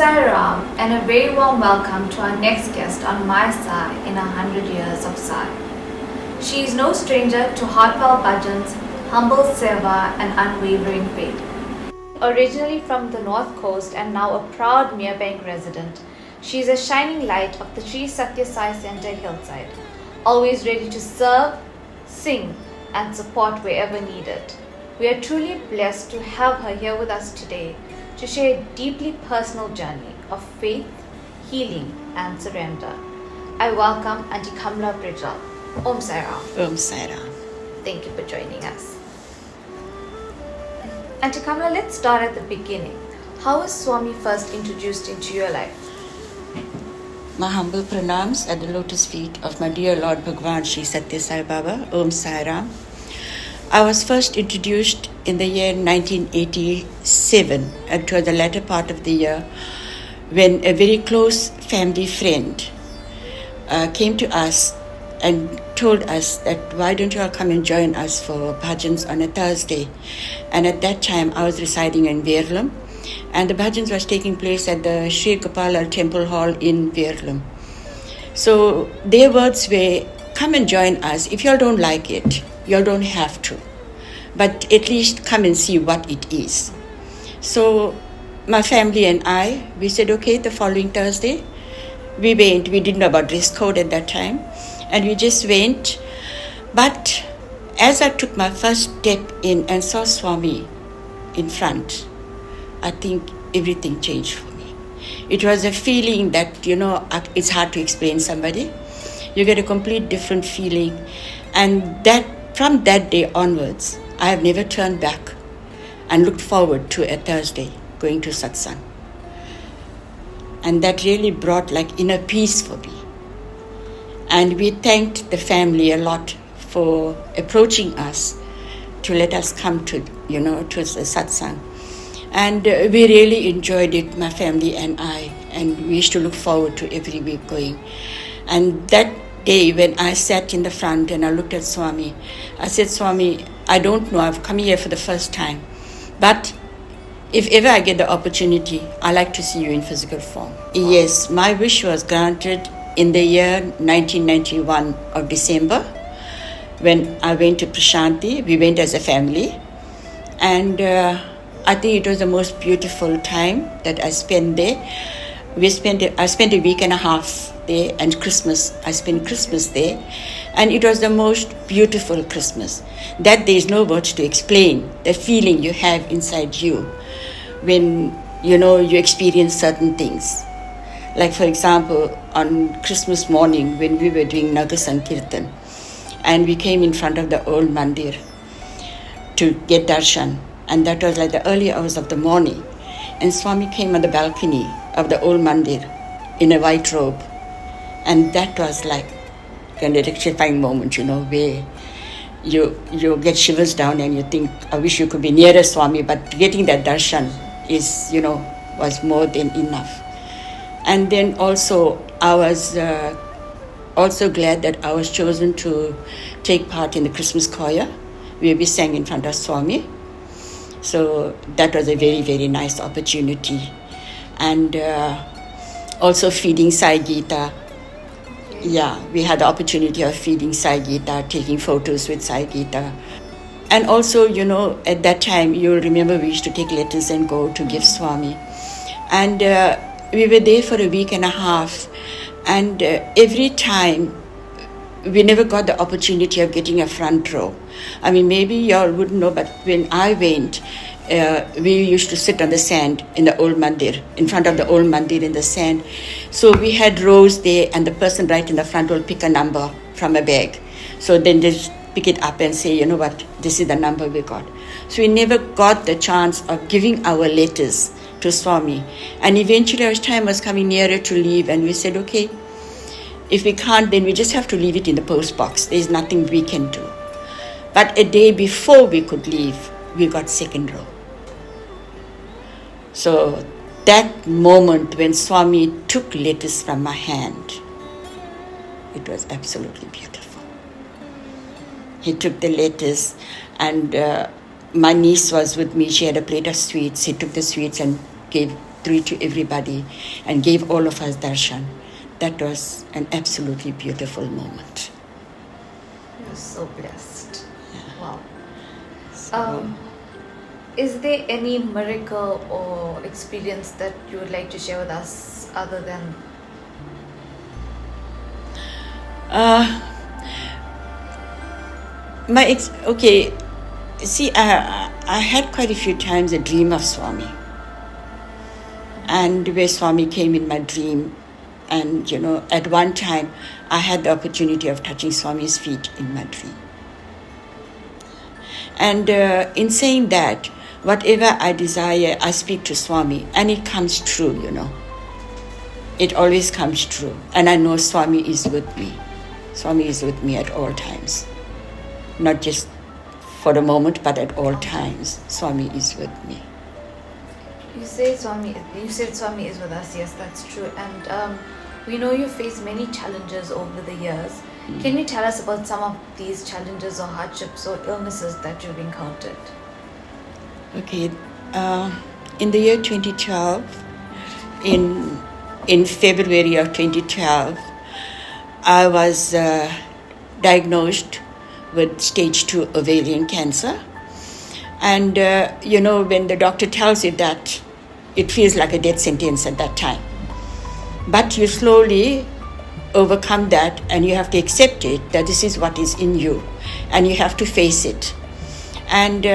Sai Ram, and a very warm welcome to our next guest on My Sai in 100 Years of Sai. She is no stranger to heartfelt bhajans, humble seva and unwavering faith. Originally from the North Coast and now a proud Merebank resident, she is a shining light of the Sri Sathya Sai Center Hillside, always ready to serve, sing and support wherever needed. We are truly blessed to have her here with us today to share a deeply personal journey of faith, healing and surrender. I welcome Aunty Kamala Brijlal. Aum Sri Sai Ram. Aum Sri Ram. Thank you for joining us. Aunty Kamala, let's start at the beginning. How was Swami first introduced into your life? My humble pranams at the lotus feet of my dear Lord Bhagawan Sri Sathya Sai Baba, Aum Sri Ram. I was first introduced in the year 1987, toward the latter part of the year, when a very close family friend came to us and told us that why don't you all come and join us for bhajans on a Thursday. And at that time I was residing in Veerlum, and the bhajans was taking place at the Sri Gopala Temple Hall in Veerlum. So their words were, come and join us. If you all don't like it, you all don't have to, but at least come and see what it is. So my family and I, we said, okay, the following Thursday, we went. We didn't know about dress code at that time, and we just went. But as I took my first step in and saw Swami in front, I think everything changed for me. It was a feeling that, it's hard to explain somebody. You get a complete different feeling. And that from that day onwards, I have never turned back and looked forward to a Thursday going to satsang. And that really brought like inner peace for me. And we thanked the family a lot for approaching us to let us come to the satsang. And we really enjoyed it, my family and I, and we used to look forward to every week going. And that day when I sat in the front and I looked at Swami, I said, Swami, I don't know, I've come here for the first time, but if ever I get the opportunity, I like to see you in physical form. Yes, my wish was granted in the year 1991 of December, when I went to Prasanthi. We went as a family, and I think it was the most beautiful time that I spent there. I spent a week and a half there, and I spent Christmas there, and it was the most beautiful Christmas. That there is no words to explain the feeling you have inside you when you experience certain things. Like for example, on Christmas morning when we were doing Nagar Sankirtan, and we came in front of the old mandir to get darshan, and that was like the early hours of the morning, and Swami came on the balcony of the old mandir in a white robe, and that was like an electrifying moment, where you get shivers down and you think, I wish you could be nearer Swami, but getting that darshan is, was more than enough. And then also I was also glad that I was chosen to take part in the Christmas choir where we sang in front of Swami. So that was a very, very nice opportunity. And also feeding Sai Gita. Yeah, we had the opportunity of feeding Sai Gita, taking photos with Sai Gita. And also, at that time, you'll remember we used to take letters and go to give Swami. And we were there for a week and a half. And every time, we never got the opportunity of getting a front row. I mean, maybe y'all wouldn't know, but when I went, we used to sit on the sand in the old mandir, in front of the old mandir in the sand. So we had rows there, and the person right in the front will pick a number from a bag. So then they pick it up and say, this is the number we got. So we never got the chance of giving our letters to Swami. And eventually our time was coming nearer to leave, and we said, okay, if we can't, then we just have to leave it in the post box. There's nothing we can do. But a day before we could leave, we got second row. So that moment when Swami took letters from my hand, it was absolutely beautiful. He took the letters, and my niece was with me. She had a plate of sweets. He took the sweets and gave through to everybody and gave all of us darshan. That was an absolutely beautiful moment. You're so blessed. Yeah. Wow. So, Is there any miracle or experience that you would like to share with us other than okay, see, I had quite a few times a dream of Swami. And where Swami came in my dream, and at one time I had the opportunity of touching Swami's feet in my dream. And in saying that, whatever I desire, I speak to Swami, and it comes true, It always comes true. And I know Swami is with me. Swami is with me at all times. Not just for the moment, but at all times, Swami is with me. you said Swami is with us? Yes, that's true. And we know you faced many challenges over the years. Can you tell us about some of these challenges or hardships or illnesses that you've encountered? Okay, in the year 2012, in February of 2012, I was diagnosed with stage 2 ovarian cancer. And, when the doctor tells you that, it feels like a death sentence at that time. But you slowly overcome that, and you have to accept it, that this is what is in you, and you have to face it. And,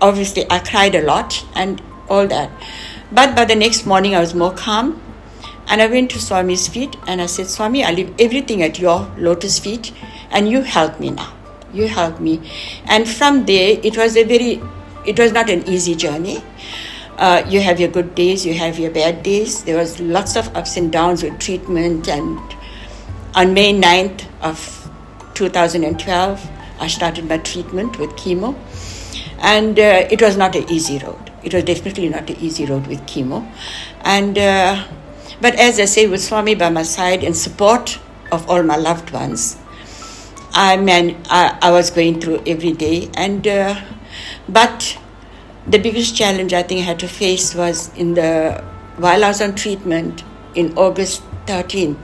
obviously I cried a lot and all that. But by the next morning I was more calm. And I went to Swami's feet and I said, Swami, I leave everything at your lotus feet and you help me now. You help me. And from there, it was not an easy journey. You have your good days, you have your bad days. There was lots of ups and downs with treatment. And on May 9th of 2012, I started my treatment with chemo. And it was not an easy road. It was definitely not an easy road with chemo. And but as I say, with Swami by my side and support of all my loved ones, I was going through every day. And but the biggest challenge I think I had to face was while I was on treatment in August 13th,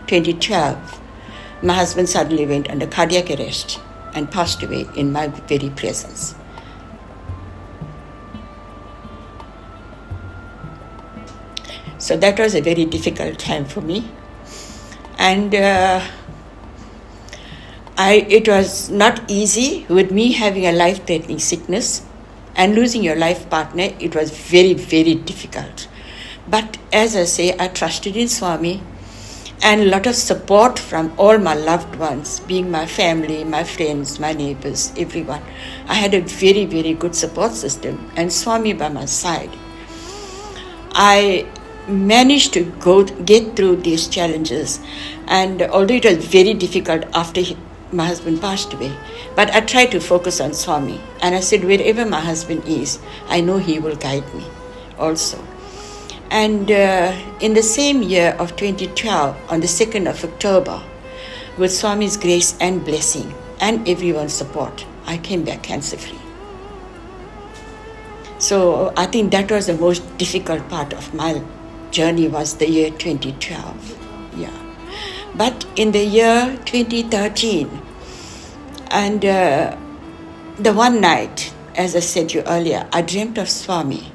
2012, my husband suddenly went under cardiac arrest and passed away in my very presence. So that was a very difficult time for me. And it was not easy with me having a life-threatening sickness and losing your life partner. It was very, very difficult. But as I say, I trusted in Swami and a lot of support from all my loved ones, being my family, my friends, my neighbors, everyone. I had a very, very good support system and Swami by my side. I managed to get through these challenges, and although it was very difficult after my husband passed away, but I tried to focus on Swami, and I said, wherever my husband is, I know he will guide me also. And in the same year of 2012, on the 2nd of October, with Swami's grace and blessing and everyone's support, I came back cancer-free. So I think that was the most difficult part of my journey, was the year 2012. Yeah. But in the year 2013, and the one night, as I said to you earlier, I dreamt of Swami.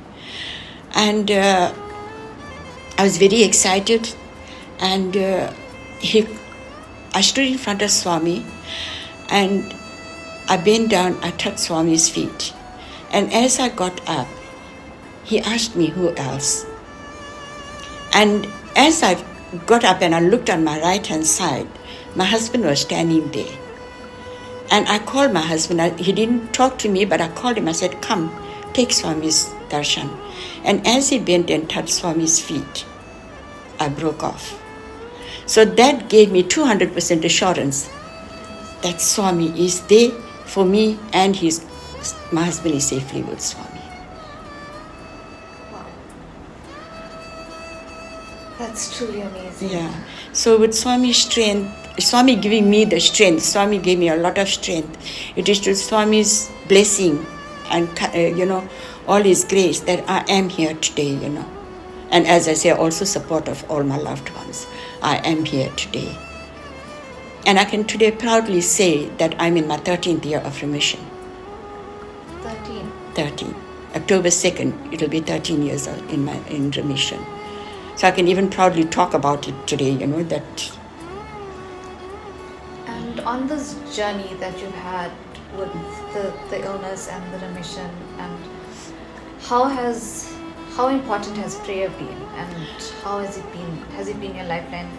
And I was very excited. And I stood in front of Swami, and I bent down, I touched Swami's feet. And as I got up, he asked me, who else? And as I got up and I looked on my right-hand side, my husband was standing there. And I called my husband. He didn't talk to me, but I called him. I said, come, take Swami's darshan. And as he bent and touched Swami's feet, I broke off. So that gave me 200% assurance that Swami is there for me, and my husband is safely with Swami. That's truly amazing. Yeah. So with Swami's strength, Swami giving me the strength, Swami gave me a lot of strength. It is to Swami's blessing and all His grace that I am here today, And as I say, also support of all my loved ones. I am here today. And I can today proudly say that I'm in my 13th year of remission. 13. October 2nd, it'll be 13 years in remission. So I can even proudly talk about it today, that. And on this journey that you've had with the illness and the remission, and how important has prayer been, and how has it been? Has it been your lifeline?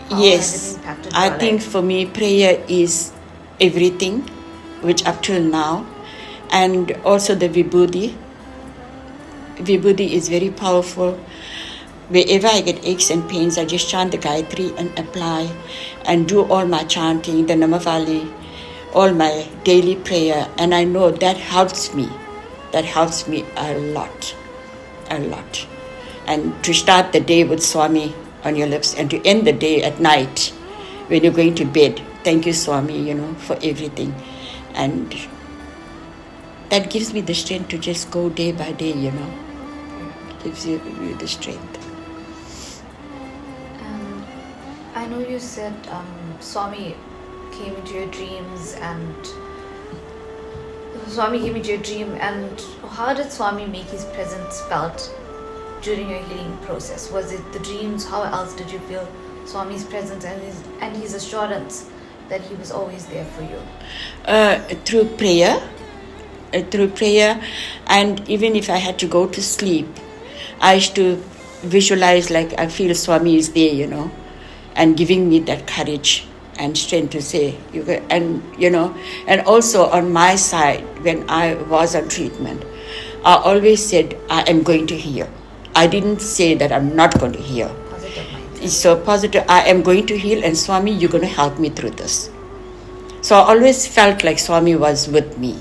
How yes, has it impacted I your think life? for me prayer is everything, which up till now, and also the vibhuti. Vibhuti is very powerful. Wherever I get aches and pains, I just chant the Gayatri and apply and do all my chanting, the Namavali, all my daily prayer, and I know that helps me. That helps me a lot. And to start the day with Swami on your lips and to end the day at night when you're going to bed. Thank you, Swami, for everything. And that gives me the strength to just go day by day, Gives you the strength. And I know you said Swami came into your dreams, and how did Swami make his presence felt during your healing process? Was it the dreams? How else did you feel Swami's presence and his assurance that he was always there for you? Through prayer, and even if I had to go to sleep, I used to visualize like I feel Swami is there, and giving me that courage and strength to say, and also on my side, when I was on treatment, I always said, I am going to heal. I didn't say that I'm not going to heal. Positive mindset. It's so positive, I am going to heal, and Swami, you're going to help me through this. So I always felt like Swami was with me.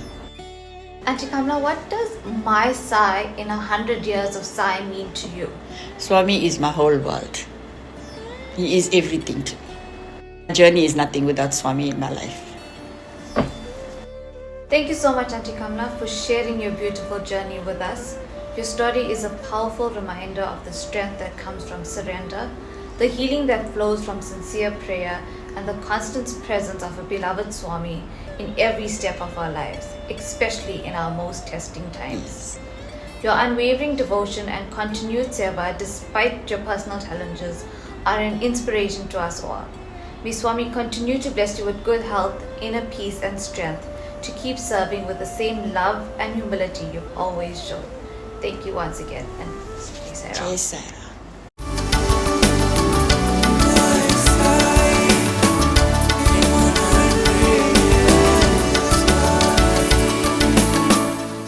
Aunty Kamala, what does My Sai in 100 years of Sai mean to you? Swami is my whole world. He is everything to me. My journey is nothing without Swami in my life. Thank you so much, Aunty Kamala, for sharing your beautiful journey with us. Your story is a powerful reminder of the strength that comes from surrender, the healing that flows from sincere prayer, and the constant presence of a beloved Swami in every step of our lives, especially in our most testing times. Your unwavering devotion and continued seva, despite your personal challenges, are an inspiration to us all. May Swami continue to bless you with good health, inner peace and strength to keep serving with the same love and humility you've always shown. Thank you once again, and Jai Sai Ram. Jai Sai Ram.